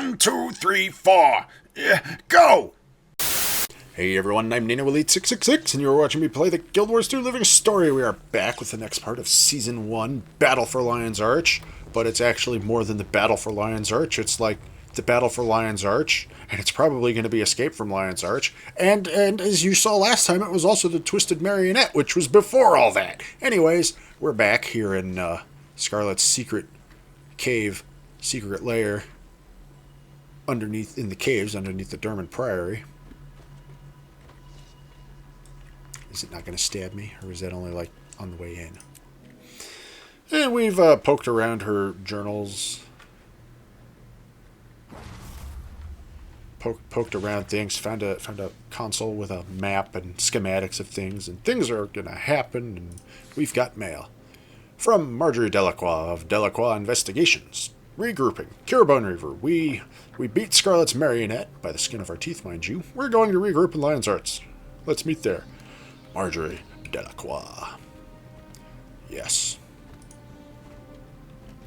1, 2, 3, 4. Go! Hey everyone, I'm NanoElite666, and you're watching me play the Guild Wars 2 Living Story. We are back with the next part of Season 1, Battle for Lion's Arch. But it's actually more than the Battle for Lion's Arch. It's like the Battle for Lion's Arch, and it's probably going to be Escape from Lion's Arch. And as you saw last time, it was also the Twisted Marionette, which was before all that. Anyways, we're back here in Scarlet's secret cave, secret lair, in the caves, underneath the Dermot Priory. Is it not going to stab me, or is that only, like, on the way in? And we've poked around her journals. Poked around things, found a console with a map and schematics of things, and things are going to happen, and we've got mail. From Marjorie Delacroix of Delacroix Investigations. Regrouping. Carabone Reaver. We beat Scarlet's marionette, by the skin of our teeth, mind you. We're going to regroup in Lion's Arts. Let's meet there. Marjorie Delacroix. Yes.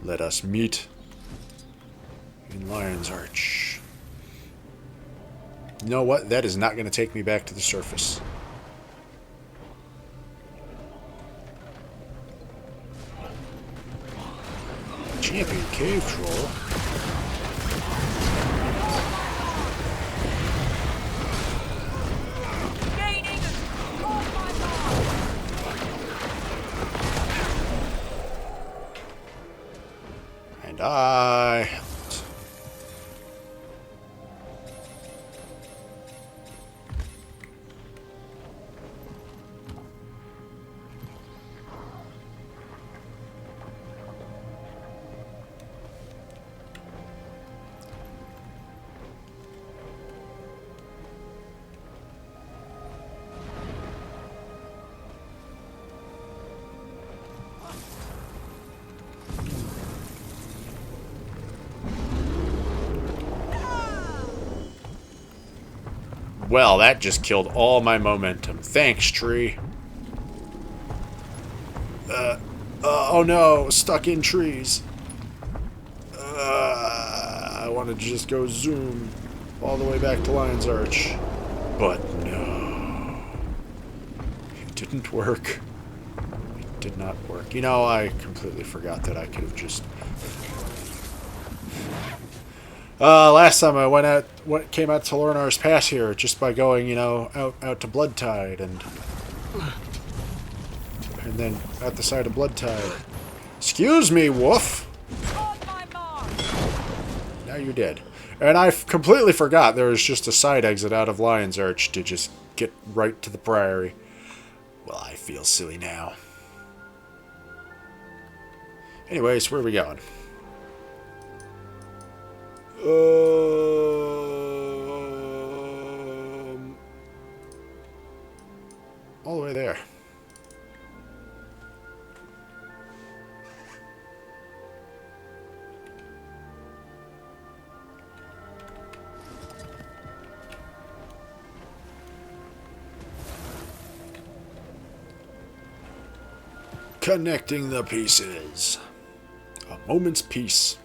Let us meet in Lion's Arch. You know what? That is not going to take me back to the surface. Champion Cave Troll. And I helped. Well, that just killed all my momentum. Thanks, tree. Oh no, stuck in trees. I wanted to just go zoom all the way back to Lion's Arch. But no. It didn't work. It did not work. You know, I completely forgot that I could have just... last time I came out to Lornar's Pass here just by going, you know, out to Bloodtide and then at the side of Bloodtide. Excuse me, Wolf. Now you're dead. And I completely forgot there was just a side exit out of Lion's Arch to just get right to the Priory. Well, I feel silly now. Anyways, where are we going? All the way there. Connecting the pieces. A moment's peace.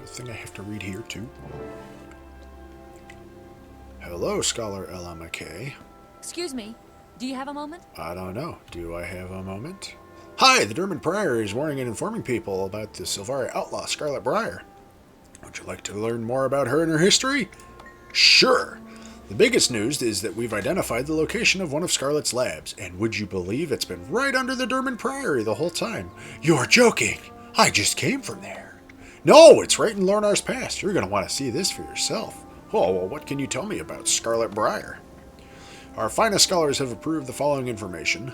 Thing I have to read here too. Hello, Scholar Ella McKay. Excuse me, do you have a moment? I don't know. Do I have a moment? Hi, the Dermot Priory is warning and informing people about the Silvari outlaw, Scarlet Briar. Would you like to learn more about her and her history? Sure. The biggest news is that we've identified the location of one of Scarlet's labs, and would you believe it's been right under the Dermot Priory the whole time? You're joking! I just came from there. No, it's right in Lornar's Pass. You're going to want to see this for yourself. Oh, well, what can you tell me about Scarlet Briar? Our finest scholars have approved the following information.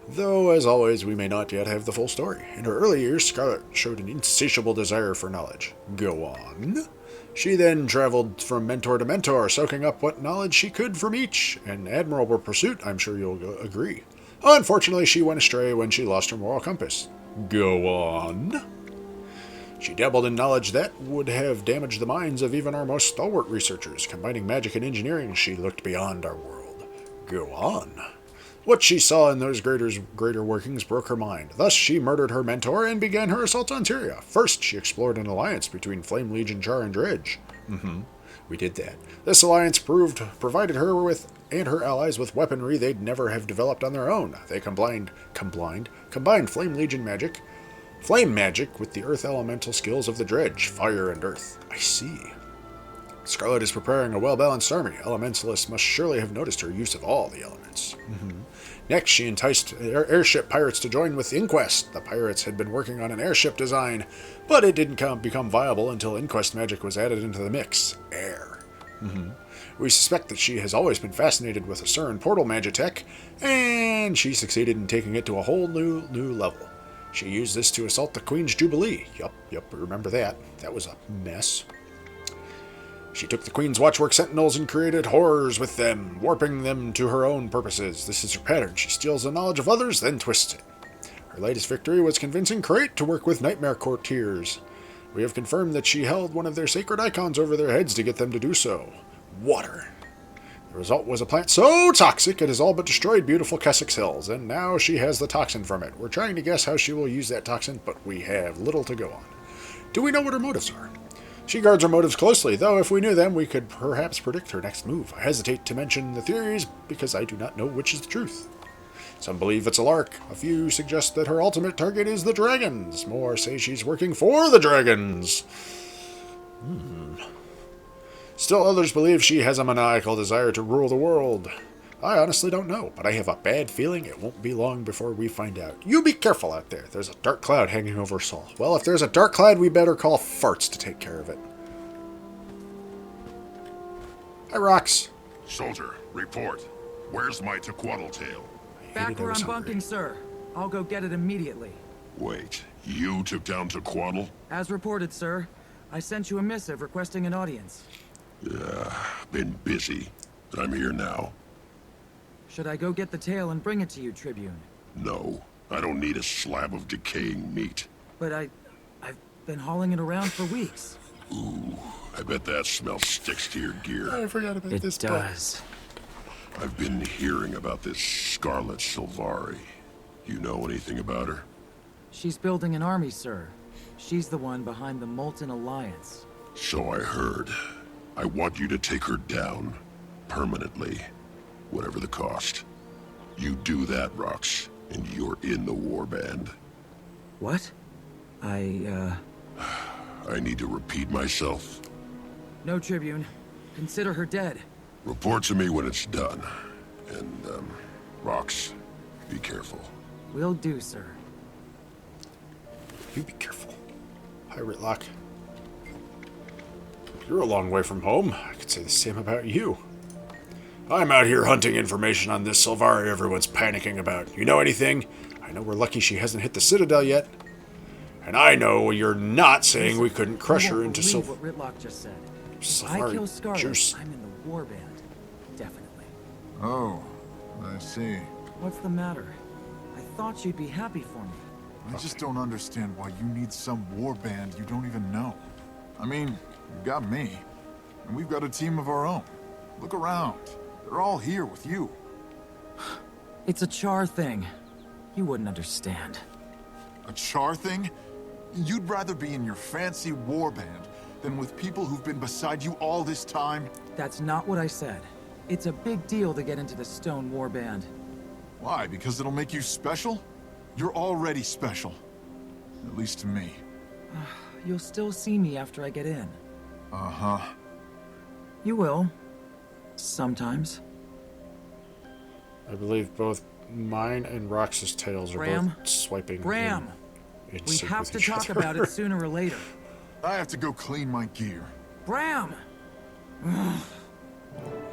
Though, as always, we may not yet have the full story. In her early years, Scarlet showed an insatiable desire for knowledge. Go on. She then traveled from mentor to mentor, soaking up what knowledge she could from each. An admirable pursuit, I'm sure you'll agree. Unfortunately, she went astray when she lost her moral compass. Go on. She dabbled in knowledge that would have damaged the minds of even our most stalwart researchers. Combining magic and engineering, she looked beyond our world. Go on. What she saw in those greater workings broke her mind. Thus, she murdered her mentor and began her assault on Tyria. First, she explored an alliance between Flame Legion, Char, and Dredge. We did that. This alliance provided her and her allies with weaponry they'd never have developed on their own. They combined flame magic with the earth elemental skills of the Dredge, fire and earth. I see. Scarlet is preparing a well-balanced army. Elementalists must surely have noticed her use of all the elements. Next, she enticed airship pirates to join with Inquest. The pirates had been working on an airship design, but it didn't become viable until Inquest magic was added into the mix. Air. We suspect that she has always been fascinated with Asuran portal magitech, and she succeeded in taking it to a whole new level. She used this to assault the Queen's Jubilee. Yup, remember that. That was a mess. She took the Queen's Watchwork Sentinels and created horrors with them, warping them to her own purposes. This is her pattern. She steals the knowledge of others, then twists it. Her latest victory was convincing Crate to work with Nightmare Courtiers. We have confirmed that she held one of their sacred icons over their heads to get them to do so. Water. The result was a plant so toxic it has all but destroyed beautiful Kessex Hills, and now she has the toxin from it. We're trying to guess how she will use that toxin, but we have little to go on. Do we know what her motives are? She guards her motives closely, though if we knew them, we could perhaps predict her next move. I hesitate to mention the theories because I do not know which is the truth. Some believe it's a lark. A few suggest that her ultimate target is the dragons. More say she's working for the dragons. Still others believe she has a maniacal desire to rule the world. I honestly don't know, but I have a bad feeling it won't be long before we find out. You be careful out there. There's a dark cloud hanging over us all. Well, if there's a dark cloud, we better call farts to take care of it. Hi, Rox. Soldier, report. Where's my Tequatl tail? Back where I'm bunking, sir. I'll go get it immediately. Wait, you took down Tequatl? As reported, sir. I sent you a missive requesting an audience. Been busy. I'm here now. Should I go get the tail and bring it to you, Tribune? No, I don't need a slab of decaying meat. But I've been hauling it around for weeks. Ooh, I bet that smell sticks to your gear. I forgot about this. It does. I've been hearing about this Scarlet Sylvari. You know anything about her? She's building an army, sir. She's the one behind the Molten Alliance. So I heard. I want you to take her down. Permanently. Whatever the cost. You do that, Rox, and you're in the warband. What? I need to repeat myself. No, Tribune. Consider her dead. Report to me when it's done. And, Rox, be careful. Will do, sir. You be careful. Hi, Ritlock. You're a long way from home. I could say the same about you. I'm out here hunting information on this Sylvari everyone's panicking about. You know anything? I know we're lucky she hasn't hit the Citadel yet. And I know you're not saying we couldn't crush her into what Ritlock just said. If I kill Scarlet, juice. I'm in the warband. Definitely. Oh, I see. What's the matter? I thought you'd be happy for me. I just don't understand why you need some warband you don't even know. I mean, you've got me, and we've got a team of our own. Look around. They're all here with you. It's a Char thing. You wouldn't understand. A Char thing? You'd rather be in your fancy warband than with people who've been beside you all this time? That's not what I said. It's a big deal to get into the Stone Warband. Why? Because it'll make you special? You're already special. At least to me. You'll still see me after I get in. Uh-huh. You will. Sometimes. I believe both mine and Rox's tails are Braham? both swiping. Braham! We have to talk about it sooner or later. I have to go clean my gear. Braham!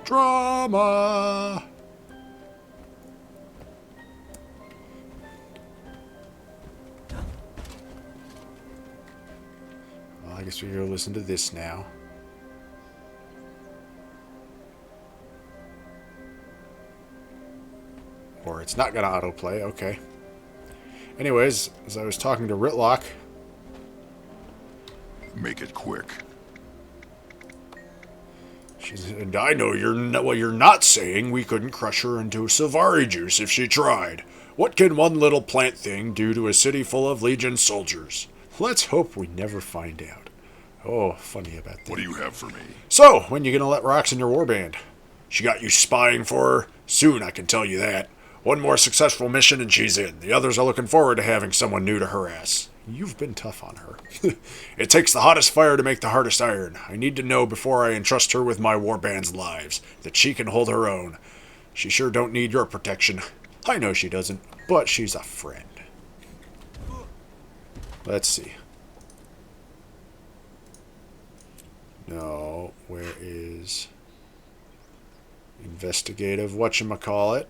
Drama! Well, I guess we go listen to this now. Or it's not going to autoplay, okay. Anyways, as I was talking to Ritlock... Make it quick. And I know what you're not saying. We couldn't crush her into Sylvari juice if she tried. What can one little plant thing do to a city full of Legion soldiers? Let's hope we never find out. Oh, funny about that. What do you have for me? So, when you gonna let Rox in your warband? She got you spying for her? Soon, I can tell you that. One more successful mission and she's in. The others are looking forward to having someone new to harass. You've been tough on her. It takes the hottest fire to make the hardest iron. I need to know before I entrust her with my warband's lives that she can hold her own. She sure don't need your protection. I know she doesn't, but she's a friend. Let's see. No, where is investigative whatchamacallit?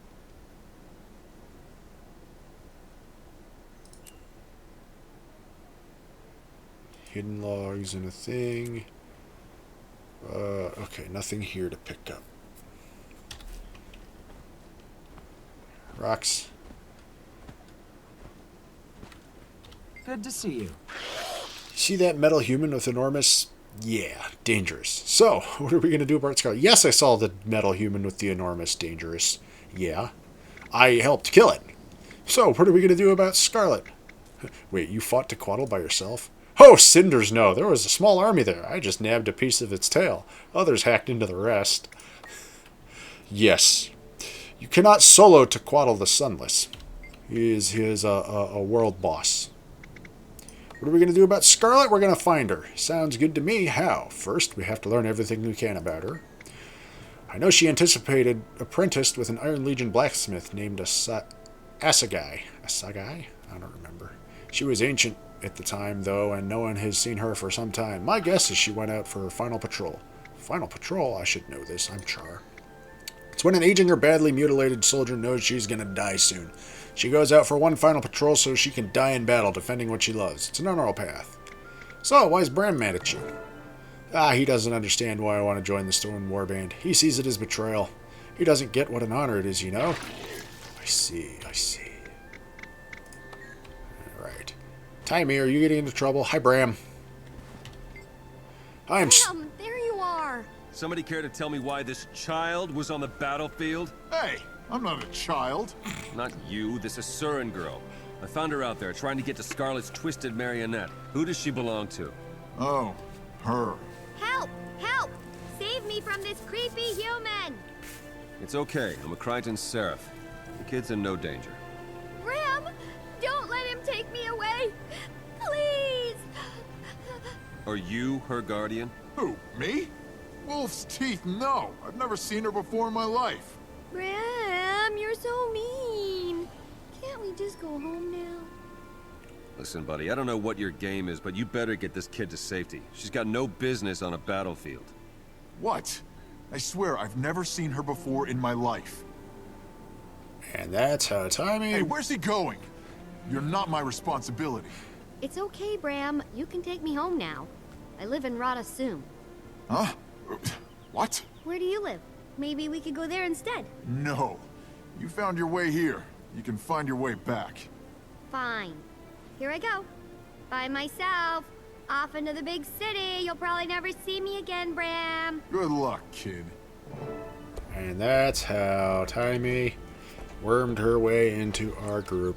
Hidden logs and a thing. Okay, nothing here to pick up. Rox. Good to see you. See that metal human with enormous... Yeah, dangerous. So, what are we going to do about Scarlet? Yes, I saw the metal human with the enormous dangerous. Yeah. I helped kill it. So, what are we going to do about Scarlet? Wait, you fought Tequatl by yourself? Oh, cinders, no. There was a small army there. I just nabbed a piece of its tail. Others hacked into the rest. Yes. You cannot solo Tequatl the Sunless. He is a world boss. What are we going to do about Scarlet? We're going to find her. Sounds good to me. How? First, we have to learn everything we can about her. I know she apprenticed with an Iron Legion blacksmith named Asagai. Asagai? I don't remember. She was ancient at the time, though, and no one has seen her for some time. My guess is she went out for her final patrol. Final patrol? I should know this. I'm Char. It's when an aging or badly mutilated soldier knows she's going to die soon. She goes out for one final patrol so she can die in battle defending what she loves. It's an honorable path. So, why is Braham mad at you? He doesn't understand why I want to join the Stone Warband. He sees it as betrayal. He doesn't get what an honor it is, you know? I see. Alright. Taimi, are you getting into trouble? Hi, Braham. Braham, there you are. Somebody care to tell me why this child was on the battlefield? Hey, I'm not a child. Not you, this Asuran girl. I found her out there trying to get to Scarlet's twisted marionette. Who does she belong to? Oh, her. Help! Help! Save me from this creepy human! It's okay, I'm a Crichton Seraph. The kid's in no danger. Braham! Don't let him take me away! Please! Are you her guardian? Who, me? Wolf's teeth, no. I've never seen her before in my life. Braham, you're so mean. Can't we just go home now? Listen, buddy, I don't know what your game is, but you better get this kid to safety. She's got no business on a battlefield. What? I swear I've never seen her before in my life. And that's how Taimi... Hey, where's he going? You're not my responsibility. It's okay, Braham. You can take me home now. I live in Radasum. Huh? What? Where do you live? Maybe we could go there instead. No. You found your way here. You can find your way back. Fine. Here I go. By myself. Off into the big city. You'll probably never see me again, Braham. Good luck, kid. And that's how Taimi wormed her way into our group.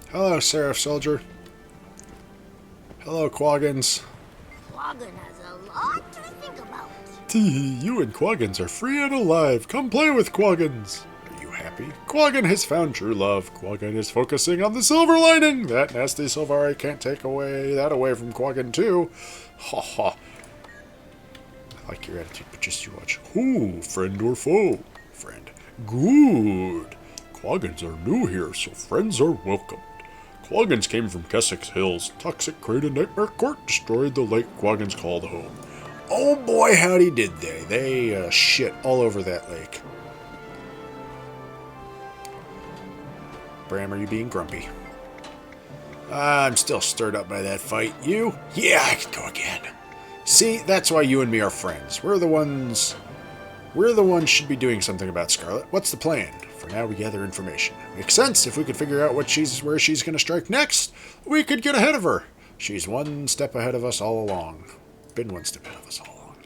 Hello, Seraph Soldier. Hello, Quaggins. Quaggan has a lot to think about. Tee, you and Quaggins are free and alive. Come play with Quaggins. Are you happy? Quaggin has found true love. Quaggin is focusing on the silver lining. That nasty Sylvari can't take that away from Quaggin, too. Ha ha. I like your attitude, but just you watch. Ooh, friend or foe? Friend. Good. Quaggins are new here, so friends are welcomed. Quaggins came from Kessex Hills. Toxic Crate and Nightmare Court destroyed the lake Quaggins called home. Oh boy, howdy did they. They shit all over that lake. Bram, are you being grumpy? I'm still stirred up by that fight. You? Yeah, I can go again. See, that's why you and me are friends. We're the ones should be doing something about Scarlet. What's the plan? For now, we gather information. Makes sense. If we could figure out where she's going to strike next, we could get ahead of her. She's one step ahead of us all along. Been one step ahead of us all along.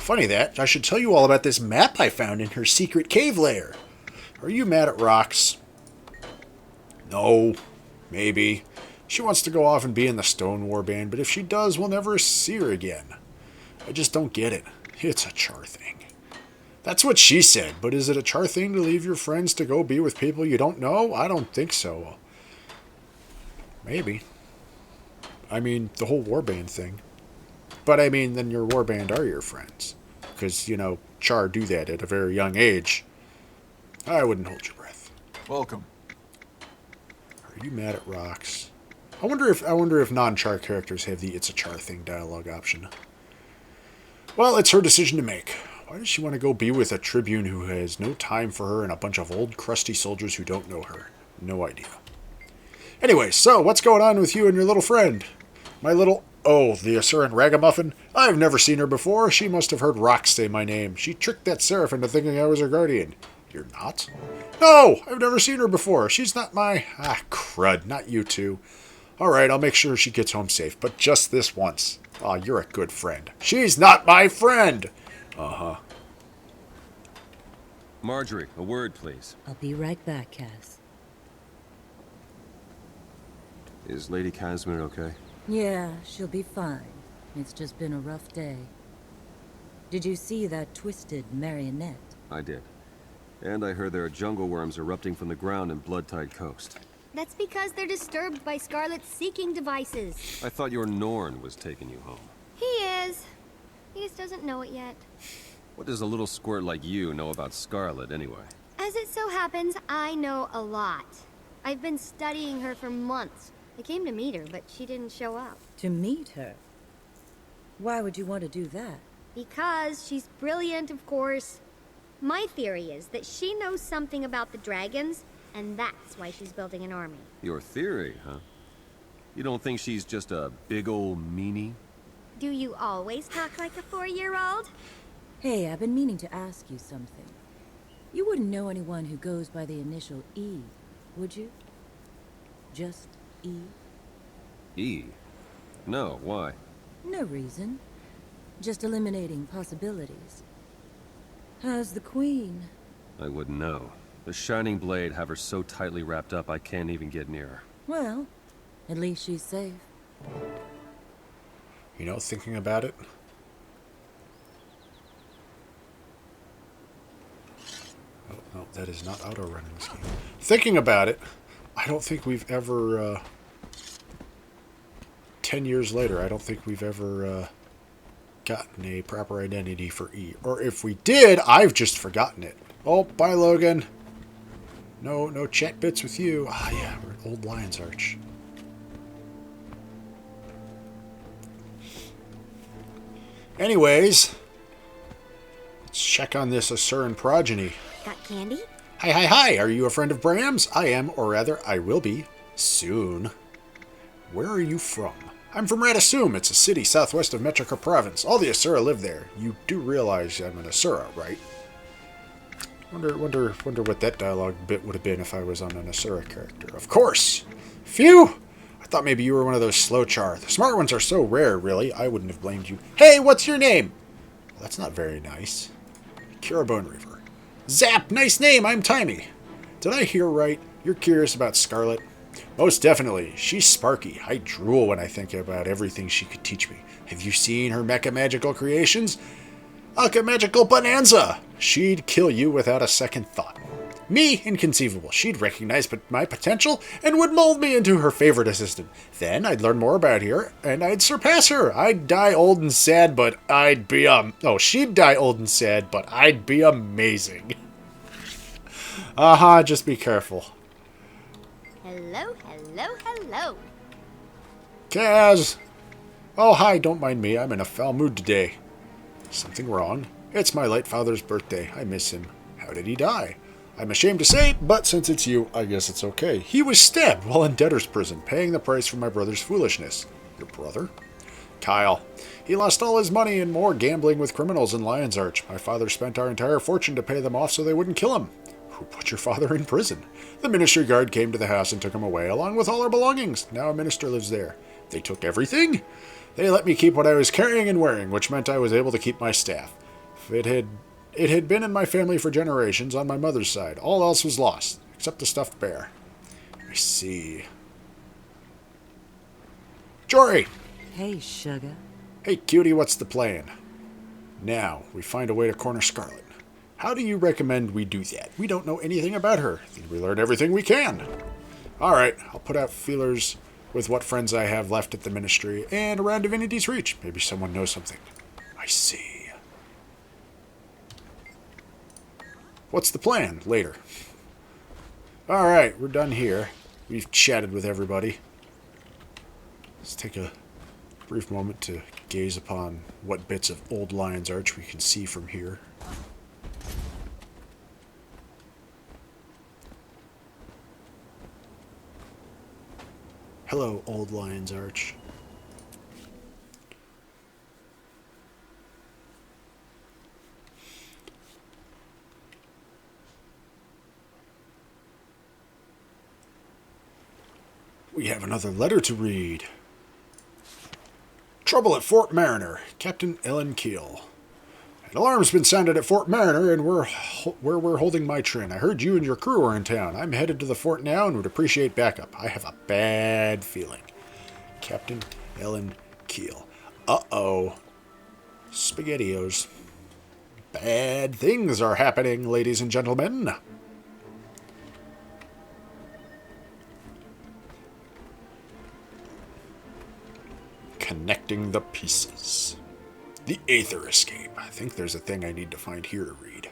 Funny that. I should tell you all about this map I found in her secret cave lair. Are you mad at Rocks? No. Maybe. She wants to go off and be in the Stone Warband, but if she does, we'll never see her again. I just don't get it. It's a char thing. That's what she said, but is it a char thing to leave your friends to go be with people you don't know? I don't think so. Maybe. I mean, the whole warband thing. But I mean, then your warband are your friends. Because, you know, char do that at a very young age. I wouldn't hold your breath. Welcome. Are you mad at Rocks? I wonder if non-char characters have the "it's a char thing" dialogue option. Well, it's her decision to make. Why does she want to go be with a tribune who has no time for her and a bunch of old, crusty soldiers who don't know her? No idea. Anyway, so what's going on with you and your little friend? My little... Oh, the Asuran Ragamuffin? I've never seen her before. She must have heard Rocks say my name. She tricked that Seraph into thinking I was her guardian. You're not? No, I've never seen her before. She's not my... Ah, crud, not you two. All right, I'll make sure she gets home safe, but just this once. Aw, you're a good friend. She's not my friend! Uh-huh. Marjorie, a word, please. I'll be right back, Cass. Is Lady Casimir okay? Yeah, she'll be fine. It's just been a rough day. Did you see that twisted marionette? I did. And I heard there are jungle worms erupting from the ground in Bloodtide Coast. That's because they're disturbed by Scarlet's seeking devices. I thought your Norn was taking you home. He is. He just doesn't know it yet. What does a little squirt like you know about Scarlet, anyway? As it so happens, I know a lot. I've been studying her for months. I came to meet her, but she didn't show up. To meet her? Why would you want to do that? Because she's brilliant, of course. My theory is that she knows something about the dragons, and that's why she's building an army. Your theory, huh? You don't think she's just a big old meanie? Do you always talk like a 4-year-old? Hey, I've been meaning to ask you something. You wouldn't know anyone who goes by the initial E, would you? Just E? E? No, why? No reason. Just eliminating possibilities. How's the Queen? I wouldn't know. The Shining Blade have her so tightly wrapped up I can't even get near her. Well, at least she's safe. You know, thinking about it... Oh, no, that is not auto-running this game. Thinking about it, I don't think we've ever... 10 years later, I don't think we've ever gotten a proper identity for E. Or if we did, I've just forgotten it. Oh, bye, Logan. No chat bits with you. Ah, yeah, we're at Old Lion's Arch. Anyways, let's check on this Asuran progeny. Got candy? Hi. Are you a friend of Braham's? I am, or rather, I will be. Soon. Where are you from? I'm from Radisum. It's a city southwest of Metrica Province. All the Asura live there. You do realize I'm an Asura, right? Wonder what that dialogue bit would have been if I was on an Asura character. Of course! Phew! I thought maybe you were one of those slow char. The smart ones are so rare, really. I wouldn't have blamed you. Hey, what's your name? Well, that's not very nice. Kira Bone Reaver. Zap! Nice name! I'm Taimi. Did I hear right? You're curious about Scarlet? Most definitely. She's sparky. I drool when I think about everything she could teach me. Have you seen her mecha magical creations? Alka Magical Bonanza! She'd kill you without a second thought. Me, inconceivable. She'd recognize my potential and would mold me into her favorite assistant. Then I'd learn more about her, and I'd surpass her. I'd die old and sad, but I'd be, Oh, she'd die old and sad, but I'd be amazing. Just be careful. Hello. Kaz! Oh, hi, don't mind me. I'm in a foul mood today. Something wrong? It's my late father's birthday. I miss him. How did he die? I'm ashamed to say, but since it's you, I guess it's okay. He was stabbed while in debtor's prison, paying the price for my brother's foolishness. Your brother? Kyle. He lost all his money and more gambling with criminals in Lion's Arch. My father spent our entire fortune to pay them off so they wouldn't kill him. Who put your father in prison? The ministry guard came to the house and took him away, along with all our belongings. Now a minister lives there. They took everything? They let me keep what I was carrying and wearing, which meant I was able to keep my staff. It had been in my family for generations on my mother's side. All else was lost, except the stuffed bear. I see. Jory! Hey, sugar. Hey, cutie, what's the plan? Now, we find a way to corner Scarlet. How do you recommend we do that? We don't know anything about her. Think we learn everything we can. Alright, I'll put out feelers with what friends I have left at the Ministry and around Divinity's Reach. Maybe someone knows something. I see. What's the plan? Later. Alright, we're done here. We've chatted with everybody. Let's take a brief moment to gaze upon what bits of Old Lion's Arch we can see from here. Hello, Old Lion's Arch. We have another letter to read. Trouble at Fort Marriner, Captain Ellen Keel. An alarm's been sounded at Fort Marriner, and where we're holding Mai Trin. I heard you and your crew are in town. I'm headed to the fort now and would appreciate backup. I have a bad feeling. Captain Ellen Keel. Uh-oh. SpaghettiOs. Bad things are happening, ladies and gentlemen. Connecting the pieces. The Aether Escape. I think there's a thing I need to find here to read.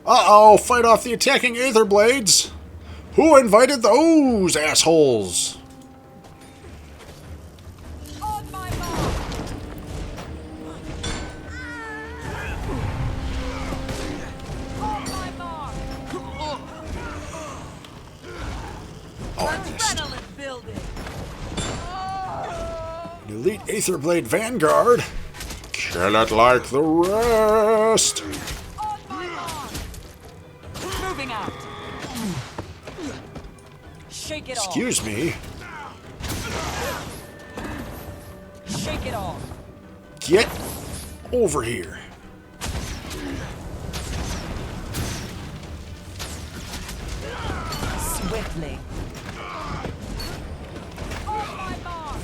Uh-oh! Fight off the attacking Aetherblades! Who invited those assholes? On my mark! On my mark! Oh, I missed. Adrenaline building! An elite Aetherblade Vanguard. Kill it like the rest. On my mark! Moving out! Shake it off! Excuse me. Shake it off! Get over here. Swiftly! On my mark!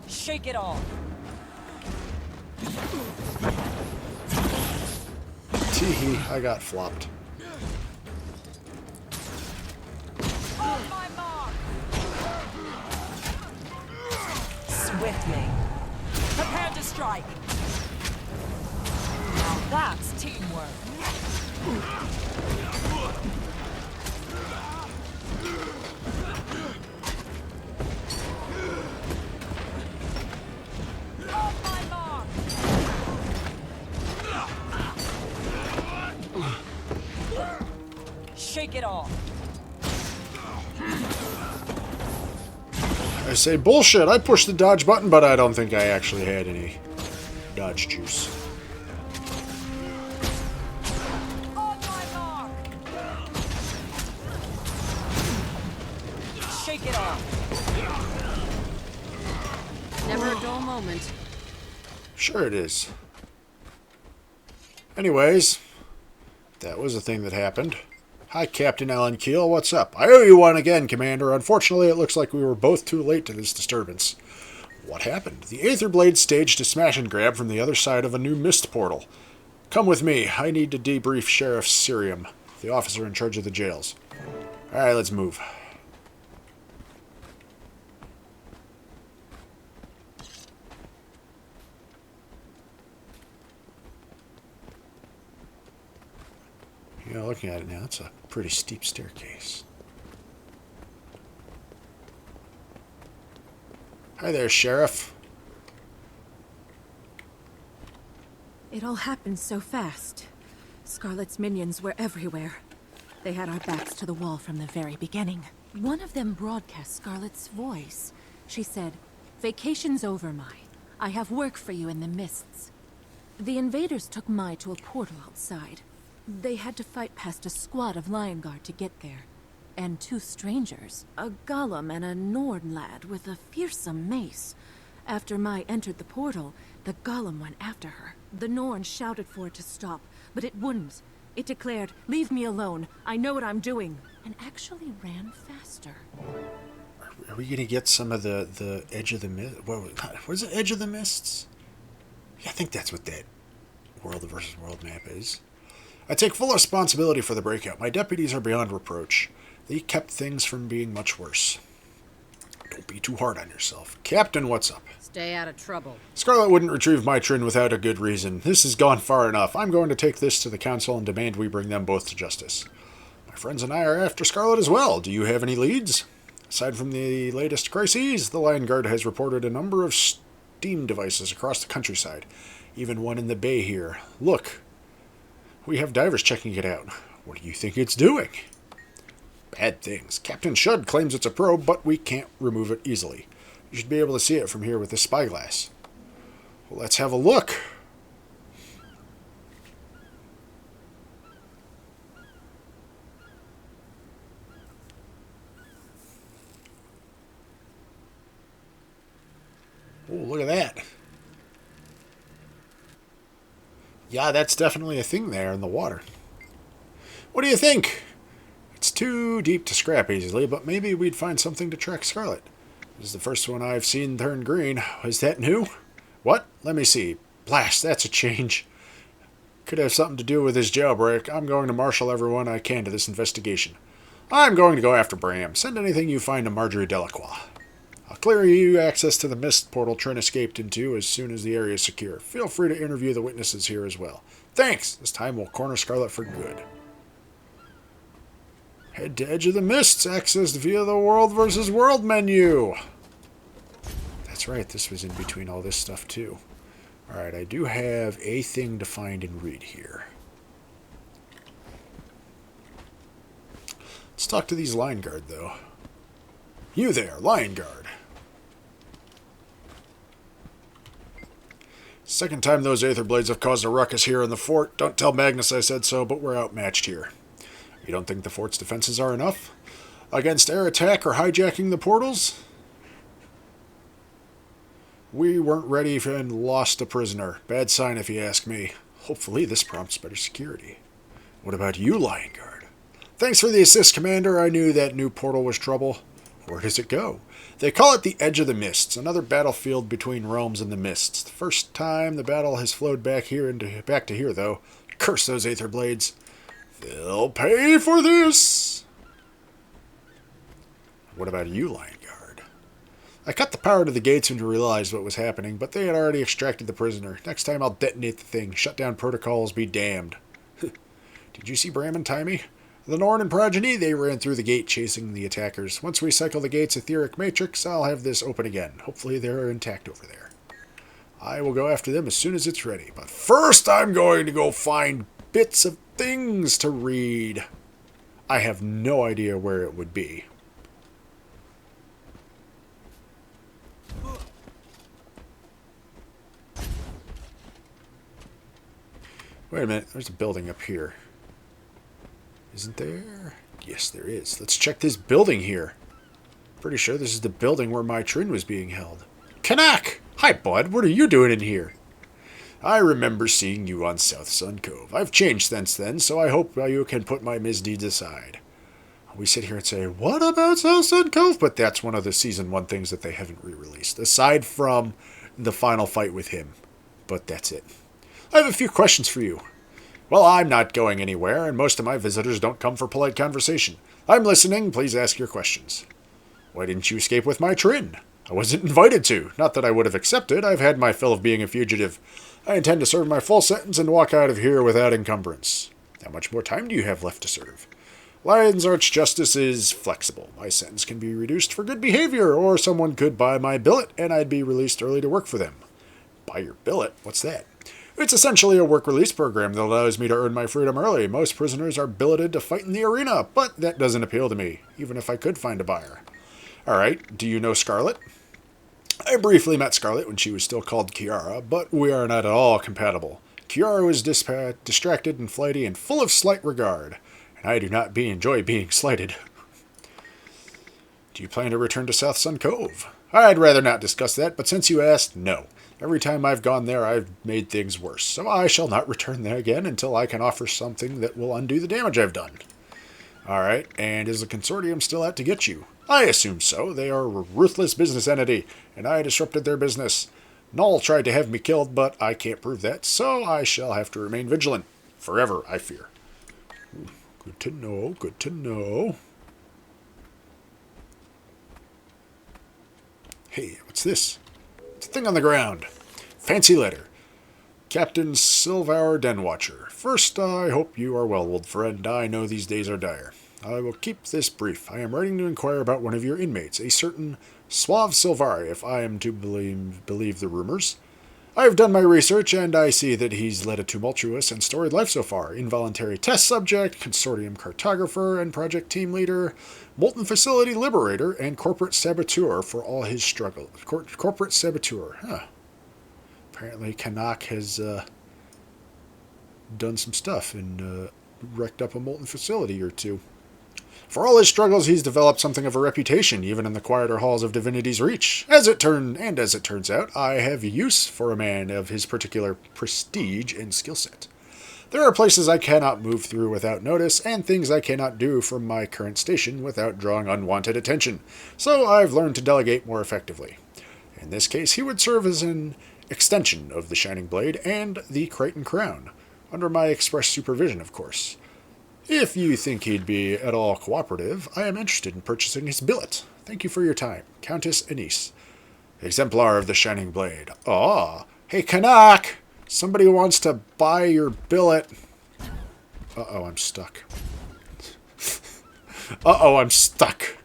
Shake it off! Teehee, I got flopped. On my mark! Swiftly! Prepare to strike! Now that's teamwork! On my mark! Shake it off! I say bullshit. I pushed the dodge button, but I don't think I actually had any dodge juice. On my mark! Shake it off! Never a dull moment. Sure it is. Anyways, that was a thing that happened. Hi, Captain Ellen Keel. What's up? I owe you one again, Commander. Unfortunately, it looks like we were both too late to this disturbance. What happened? The Aetherblades staged a smash and grab from the other side of a new mist portal. Come with me. I need to debrief Sheriff Sirium, the officer in charge of the jails. Alright, let's move. You know, looking at it now, it's a pretty steep staircase. Hi there, Sheriff. It all happened so fast. Scarlet's minions were everywhere. They had our backs to the wall from the very beginning. One of them broadcast Scarlet's voice. She said, "Vacation's over, Mai. I have work for you in the mists." The invaders took Mai to a portal outside. They had to fight past a squad of Lion Guard to get there. And two strangers, a golem and a Nord lad with a fearsome mace. After Mai entered the portal, the golem went after her. The Norn shouted for it to stop, but it wouldn't. It declared, "Leave me alone. I know what I'm doing," and actually ran faster. Are we gonna get some of the Edge of the Mist? What is it? Edge of the Mists? Yeah, I think that's what that world versus world map is. I take full responsibility for the breakout. My deputies are beyond reproach. They kept things from being much worse. Don't be too hard on yourself. Captain, what's up? Stay out of trouble. Scarlet wouldn't retrieve Mai Trin without a good reason. This has gone far enough. I'm going to take this to the council and demand we bring them both to justice. My friends and I are after Scarlet as well. Do you have any leads? Aside from the latest crises, the Lion Guard has reported a number of steam devices across the countryside. Even one in the bay here. Look. We have divers checking it out. What do you think it's doing? Bad things. Captain Shud claims it's a probe, but we can't remove it easily. You should be able to see it from here with this spyglass. Well, let's have a look. Oh, look at that. Yeah, that's definitely a thing there in the water. What do you think? It's too deep to scrap easily, but maybe we'd find something to track Scarlet. This is the first one I've seen turn green. Is that new? What? Let me see. Blast, that's a change. Could have something to do with his jailbreak. I'm going to marshal everyone I can to this investigation. I'm going to go after Braham. Send anything you find to Marjorie Delacroix. I'll clear you access to the mist portal Trin escaped into as soon as the area is secure. Feel free to interview the witnesses here as well. Thanks! This time we'll corner Scarlet for good. Head to Edge of the Mists, accessed via the World vs. World menu. That's right, this was in between all this stuff too. Alright, I do have a thing to find and read here. Let's talk to these Lion Guard, though. You there, Lion Guard. Second time those Aetherblades have caused a ruckus here in the fort. Don't tell Magnus I said so, but we're outmatched here. You don't think the fort's defenses are enough? Against air attack or hijacking the portals? We weren't ready and lost a prisoner. Bad sign if you ask me. Hopefully this prompts better security. What about you, Lion Guard? Thanks for the assist, Commander. I knew that new portal was trouble. Where does it go? They call it the Edge of the Mists, another battlefield between realms and the mists. The first time the battle has flowed back to here, though. Curse those Aetherblades. They'll pay for this! What about you, Lion Guard? I cut the power to the gates when I realized what was happening, but they had already extracted the prisoner. Next time I'll detonate the thing. Shut down protocols, be damned. Did you see Braham and Taimi? The Norn and progeny, they ran through the gate chasing the attackers. Once we cycle the gate's etheric matrix, I'll have this open again. Hopefully they're intact over there. I will go after them as soon as it's ready. But first I'm going to go find bits of things to read. I have no idea where it would be. Wait a minute, there's a building up here. Isn't there? Yes, there is. Let's check this building here. Pretty sure this is the building where Mai Trin was being held. Kanak! Hi, bud. What are you doing in here? I remember seeing you on South Sun Cove. I've changed since then, so I hope you can put my misdeeds aside. We sit here and say, what about South Sun Cove? But that's one of the Season 1 things that they haven't re-released, aside from the final fight with him. But that's it. I have a few questions for you. Well, I'm not going anywhere, and most of my visitors don't come for polite conversation. I'm listening. Please ask your questions. Why didn't you escape with Mai Trin? I wasn't invited to. Not that I would have accepted. I've had my fill of being a fugitive. I intend to serve my full sentence and walk out of here without encumbrance. How much more time do you have left to serve? Lion's Arch Justice is flexible. My sentence can be reduced for good behavior, or someone could buy my billet, and I'd be released early to work for them. Buy your billet? What's that? It's essentially a work release program that allows me to earn my freedom early. Most prisoners are billeted to fight in the arena, but that doesn't appeal to me, even if I could find a buyer. Alright, do you know Scarlet? I briefly met Scarlet when she was still called Kiara, but we are not at all compatible. Kiara was distracted and flighty and full of slight regard, and I do not enjoy being slighted. Do you plan to return to South Sun Cove? I'd rather not discuss that, but since you asked, no. Every time I've gone there, I've made things worse, so I shall not return there again until I can offer something that will undo the damage I've done. Alright, and is the Consortium still out to get you? I assume so. They are a ruthless business entity, and I disrupted their business. Null tried to have me killed, but I can't prove that, so I shall have to remain vigilant. Forever, I fear. Ooh, good to know, good to know. Hey, what's this? It's a thing on the ground. Fancy letter. Captain Silvar Denwatcher. First, I hope you are well, old friend. I know these days are dire. I will keep this brief. I am writing to inquire about one of your inmates, a certain Suave Silvari, if I am to believe the rumors. I have done my research, and I see that he's led a tumultuous and storied life so far. Involuntary test subject, consortium cartographer and project team leader, molten facility liberator, and corporate saboteur for all his struggle. Corporate saboteur, huh. Apparently Kanak has done some stuff and wrecked up a molten facility or two. For all his struggles, he's developed something of a reputation, even in the quieter halls of Divinity's Reach. As it turns out, I have use for a man of his particular prestige and skill set. There are places I cannot move through without notice, and things I cannot do from my current station without drawing unwanted attention, so I've learned to delegate more effectively. In this case, he would serve as an extension of the Shining Blade and the Crichton Crown, under my express supervision, of course. If you think he'd be at all cooperative, I am interested in purchasing his billet. Thank you for your time. Countess Anise. Exemplar of the Shining Blade. Ah, hey, Kanak! Somebody wants to buy your billet. Uh-oh, I'm stuck. Uh-oh, I'm stuck.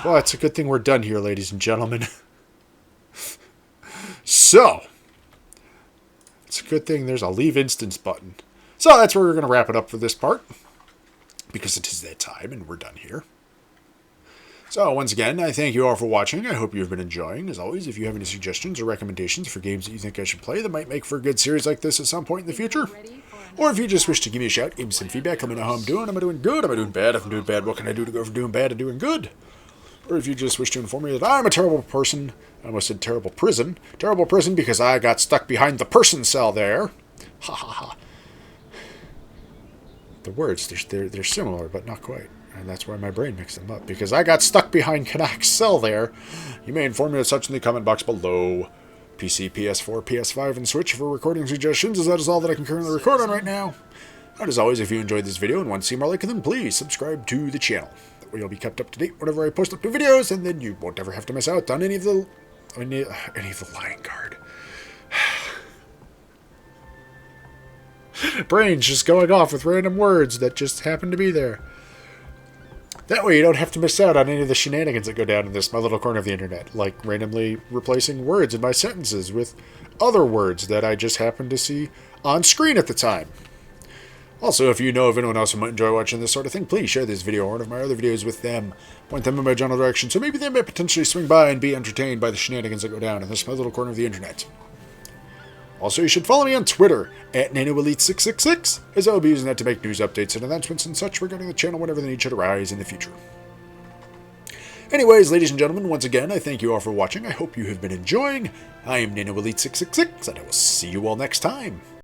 Well, it's a good thing we're done here, ladies and gentlemen. So, it's a good thing there's a leave instance button. So that's where we're going to wrap it up for this part, because it is that time and we're done here. So once again, I thank you all for watching. I hope you've been enjoying. As always, if you have any suggestions or recommendations for games that you think I should play that might make for a good series like this at some point in the future, or if you just wish to give me a shout, give me some feedback, let me know how I'm doing. Am I doing good? Am I doing bad? If I'm doing bad, what can I do to go from doing bad to doing good? Or if you just wish to inform me that I'm a terrible person, I almost said terrible prison because I got stuck behind the person cell there. Ha ha ha. The words, they're similar, but not quite. And that's why my brain mixed them up, because I got stuck behind Kanak's cell there. You may inform me of such in the comment box below. PC, PS4, PS5, and Switch for recording suggestions, as that is all that I can currently record on right now. And as always, if you enjoyed this video and want to see more like it, then please subscribe to the channel. That way you'll be kept up to date whenever I post up new videos, and then you won't ever have to miss out on any of the Lion Guard. Brain's just going off with random words that just happen to be there. That way you don't have to miss out on any of the shenanigans that go down in this, my little corner of the internet, like randomly replacing words in my sentences with other words that I just happened to see on screen at the time. Also, if you know of anyone else who might enjoy watching this sort of thing, please share this video or one of my other videos with them. Point them in my general direction, so maybe they may potentially swing by and be entertained by the shenanigans that go down in this, my little corner of the internet. Also, you should follow me on Twitter, at NanoElite666, as I will be using that to make news updates and announcements and such regarding the channel whenever the need should arise in the future. Anyways, ladies and gentlemen, once again, I thank you all for watching. I hope you have been enjoying. I am NanoElite666, and I will see you all next time.